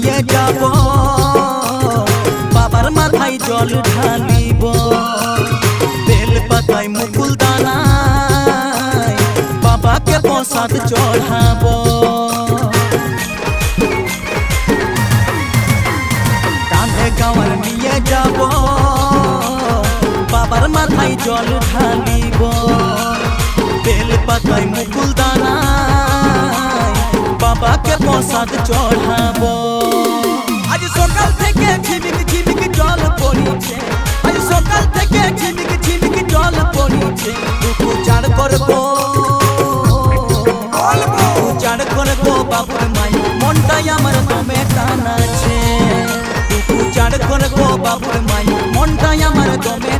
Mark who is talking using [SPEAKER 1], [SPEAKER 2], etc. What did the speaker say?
[SPEAKER 1] নিয়ে যাব বাবার মাথায় জল ঢালিব বেল পাতায় মুকুল দানায় বাবাকে প্রসাদ চড়াবো কাঁধে গাওয়ার নিয়ে যাব বাবার মাথায় জল ঢালিব বেল পাতায় মুকুল দানায় বাবাকে প্রসাদ চড়াবো আজ সকাল থেকে ঝিমিক ঝিমিক জল পড়িছে আজ সকাল থেকে ঝিমিক ঝিমিক জল পড়িছে পূজার করবো বাবুর মাই মনটাই আমার দমে টানাছে পূজার করবো বাবুর মাই মনটাই আমার দমে